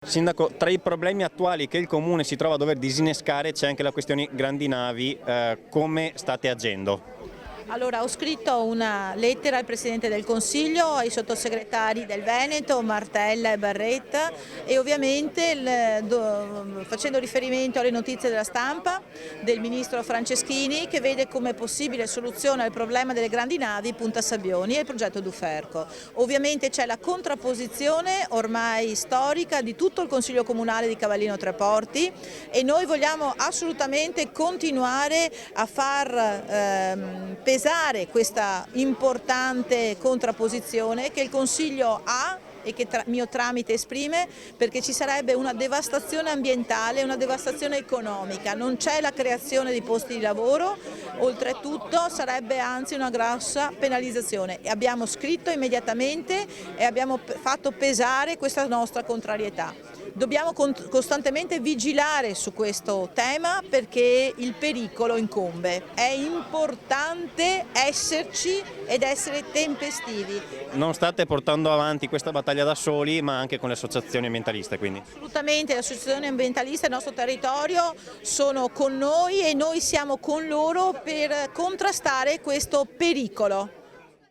Sindaco, tra i problemi attuali che il Comune si trova a dover disinnescare c'è anche la questione grandi navi, come state agendo? Allora, ho scritto una lettera al Presidente del Consiglio, ai sottosegretari del Veneto, Martella e Barretta, e ovviamente facendo riferimento alle notizie della stampa del Ministro Franceschini, che vede come possibile soluzione al problema delle grandi navi Punta Sabbioni e il progetto Duferco. Ovviamente c'è la contrapposizione ormai storica di tutto il Consiglio Comunale di Cavallino Treporti e noi vogliamo assolutamente continuare a far pesare questa importante contrapposizione che il Consiglio ha e che mio tramite esprime, perché ci sarebbe una devastazione ambientale e una devastazione economica, non c'è la creazione di posti di lavoro, oltretutto sarebbe anzi una grossa penalizzazione. E abbiamo scritto immediatamente e abbiamo fatto pesare questa nostra contrarietà. Dobbiamo costantemente vigilare su questo tema perché il pericolo incombe. È importante esserci ed essere tempestivi. Non state portando avanti questa battaglia da soli, ma anche con le associazioni ambientaliste, quindi. Assolutamente, le associazioni ambientaliste del nostro territorio sono con noi e noi siamo con loro per contrastare questo pericolo.